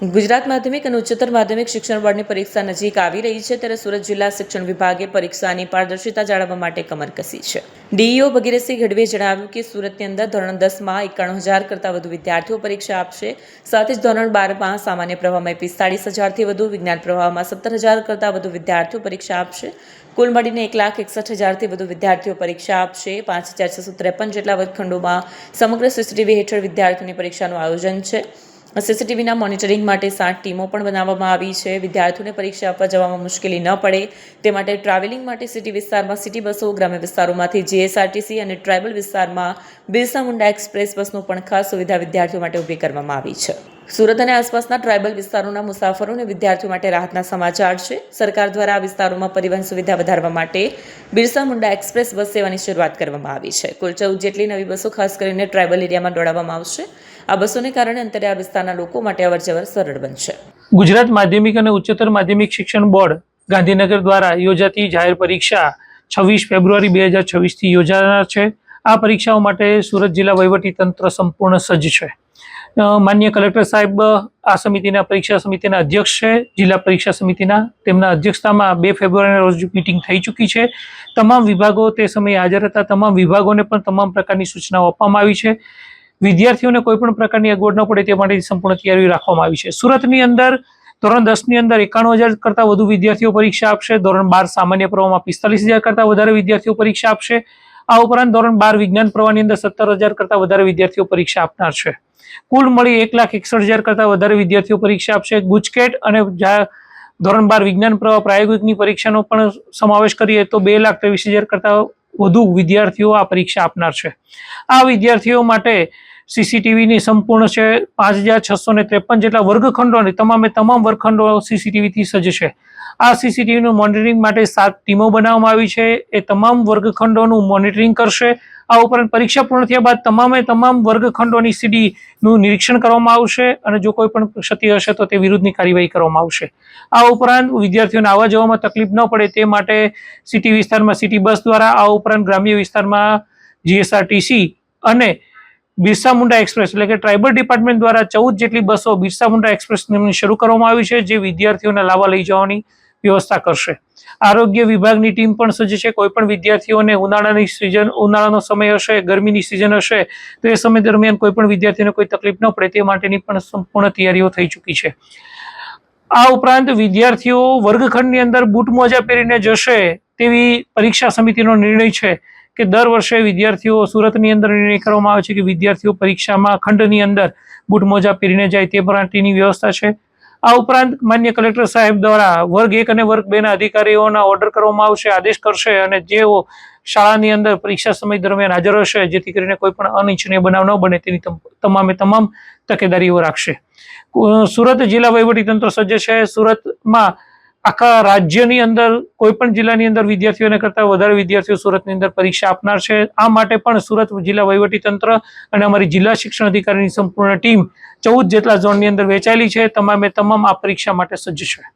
ગુજરાત માધ્યમિક અને ઉચ્ચતર માધ્યમિક શિક્ષણ બોર્ડની પરીક્ષા નજીક આવી રહી છે ત્યારે સુરત જિલ્લા શિક્ષણ વિભાગે પરીક્ષાની પારદર્શિતા જાળવવા માટે કમર કસી છે। ડીઈઓ ભગીરથસિંહ ગઢવીએ જણાવ્યું કે સુરતની અંદર ધોરણ 10માં 91,000 કરતાં વધુ વિદ્યાર્થીઓ પરીક્ષા આપશે। સાથે જ ધોરણ 12માં સામાન્ય પ્રવાહમાં 45,000થી વધુ, વિજ્ઞાન પ્રવાહમાં 17,000 કરતાં વધુ વિદ્યાર્થીઓ પરીક્ષા આપશે। કુલ મળીને 1,61,000થી વધુ વિદ્યાર્થીઓ પરીક્ષા આપશે। 5,653 જેટલા વર્ગખંડોમાં સમગ્ર સીસીટીવી હેઠળ વિદ્યાર્થીઓની પરીક્ષાનું આયોજન છે। સીસીટીવીના મોનિટરિંગ માટે 7 ટીમો પણ બનાવવામાં આવી છે। વિદ્યાર્થીઓને પરીક્ષા આપવા જવામાં મુશ્કેલી ન પડે તે માટે ટ્રાવેલિંગ માટે સિટી વિસ્તારમાં સિટી બસો, ગ્રામ્ય વિસ્તારોમાંથી જીએસઆરટીસી અને ટ્રાઇબલ વિસ્તારમાં બિરસા મુંડા એક્સપ્રેસ બસનો પણ ખાસ સુવિધા વિદ્યાર્થીઓ માટે ઊભી કરવામાં આવી છે। સુરત અને આસપાસના ટ્રાઇબલ વિસ્તારોના મુસાફરો અને વિદ્યાર્થીઓ માટે રાહતના સમાચાર છે। સરકાર દ્વારા આ વિસ્તારોમાં પરિવહન સુવિધા વધારવા માટે બિરસા મુંડા એક્સપ્રેસ બસ સેવાની શરૂઆત કરવામાં આવી છે। કુલ 14 જેટલી નવી બસો ખાસ કરીને ટ્રાઇબલ એરિયામાં દોડાવવામાં આવશે। આ બસોને કારણે અંતરિયાળ વિસ્તારના લોકો માટે અવરજવર સરળ બનશે। ગુજરાત માધ્યમિક અને ઉચ્ચતર માધ્યમિક શિક્ષણ બોર્ડ ગાંધીનગર દ્વારા યોજાતી જાહેર પરીક્ષા 26 ફેબ્રુઆરી 2026થી યોજાનાર છે। આ પરીક્ષાઓ માટે સુરત જિલ્લા વહીવટી તંત્ર સંપૂર્ણ સજ્જ છે। માન્ય કલેક્ટર સાહેબ આ સમિતિના પરીક્ષા સમિતિના અધ્યક્ષ છે। જિલ્લા પરીક્ષા સમિતિના તેમના અધ્યક્ષતામાં 2 ફેબ્રુઆરીના રોજ મીટિંગ થઈ ચૂકી છે। તમામ વિભાગો તે સમયે હાજર હતા। તમામ વિભાગોને પણ તમામ પ્રકારની સૂચનાઓ આપવામાં આવી છે। વિદ્યાર્થીઓને કોઈ પણ પ્રકારની અગવડ ન પડે તે માટે સંપૂર્ણ તૈયારી રાખવામાં આવી છે। સુરતની અંદર ધોરણ 10ની અંદર 91,000 કરતાં વધુ વિદ્યાર્થીઓ પરીક્ષા આપશે। ધોરણ 12 સામાન્ય પ્રવાહમાં 45,000 કરતાં વધારે વિદ્યાર્થીઓ પરીક્ષા આપશે। આ ઉપરાંત ધોરણ 12 વિજ્ઞાન પ્રવાહની અંદર 17,000 કરતાં વધારે વિદ્યાર્થીઓ પરીક્ષા આપનાર છે। કુલ મળી 1,61,000 કરતાં વધારે વિદ્યાર્થીઓ પરીક્ષા આપશે। ગુજકેટ અને ધોરણ 12 વિજ્ઞાન પ્રવાહ પ્રાયોગિકની પરીક્ષાનો પણ સમાવેશ કરીએ તો 2,23,000 કરતાં વધુ વિદ્યાર્થીઓ આ પરીક્ષા આપનાર છે। આ વિદ્યાર્થીઓ માટે સીસીટીવીની સંપૂર્ણ છે। 5,653 જેટલા વર્ગખંડો અને તમામ વર્ગખંડો સીસીટીવીથી સજ્જ છે। આ સીસીટીવીનું મોનિટરિંગ માટે 7 ટીમો બનાવવામાં આવી છે। એ તમામ વર્ગખંડોનું મોનિટરિંગ કરશે। આ ઉપરાંત પરીક્ષા પૂર્ણ થયા બાદ તમામ વર્ગખંડોની સીડીનું નિરીક્ષણ કરવામાં આવશે અને જો કોઈ પણ ક્ષતિ હશે તો તે વિરુદ્ધની કાર્યવાહી કરવામાં આવશે। આ ઉપરાંત વિદ્યાર્થીઓને આવવા જવામાં તકલીફ ન પડે તે માટે સિટી વિસ્તારમાં સિટી બસ દ્વારા, આ ઉપરાંત ગ્રામ્ય વિસ્તારમાં જીએસઆરટીસી અને બિરસા મુંડા એક્સપ્રેસ એટલે કે ટ્રાઇબલ ડિપાર્ટમેન્ટ દ્વારા 14 જેટલી બસો બિરસા મુંડા એક્સપ્રેસની શરૂ કરવામાં આવી છે, જે વિદ્યાર્થીઓને લાવવા લઈ જવાની વ્યવસ્થા કરશે। આરોગ્ય વિભાગની ટીમ પણ સજ્જ છે। કોઈ પણ વિદ્યાર્થીઓને ઉનાળાનો સમય હશે, ગરમીની સિઝન હશે તો એ સમય દરમિયાન કોઈ પણ વિદ્યાર્થીઓને કોઈ તકલીફ ન પડે તે માટેની પણ સંપૂર્ણ તૈયારીઓ થઈ ચૂકી છે। આ ઉપરાંત વિદ્યાર્થીઓ વર્ગખંડની અંદર બૂટ મોજા પહેરીને જશે તેવી પરીક્ષા સમિતિનો નિર્ણય છે કે દર વર્ષે વિદ્યાર્થીઓ સુરતની અંદર નિર્ણય કરવામાં આવે છે કે વિદ્યાર્થીઓ પરીક્ષામાં ખંડની અંદર બૂટ મોજા પહેરીને જાય તે માટેની વ્યવસ્થા છે। આ ઉપરાંત માન્ય કલેક્ટર સાહેબ દ્વારા વર્ગ 1 અને વર્ગ 2ના અધિકારીઓના ઓર્ડર કરવામાં આવશે, આદેશ કરશે અને જેઓ શાળાની અંદર પરીક્ષા સમય દરમિયાન હાજર હશે જેથી કરીને કોઈ પણ અનિચ્છનીય બનાવ ન બને તેની તમામ તકેદારીઓ રાખશે। સુરત જિલ્લા વહીવટી તંત્ર સજ્જ છે। સુરતમાં આખા રાજ્યની અંદર કોઈ પણ જિલ્લાની અંદર વિદ્યાર્થીઓને કરતાં વધારે વિદ્યાર્થીઓ સુરતની અંદર પરીક્ષા આપનાર છે। આ માટે પણ સુરત જિલ્લા વહીવટી તંત્ર અને અમારી જિલ્લા શિક્ષણ અધિકારીની સંપૂર્ણ ટીમ 14 જેટલા ઝોનની અંદર વહેંચાયેલી છે। તમામ આ પરીક્ષા માટે સજ્જ છે।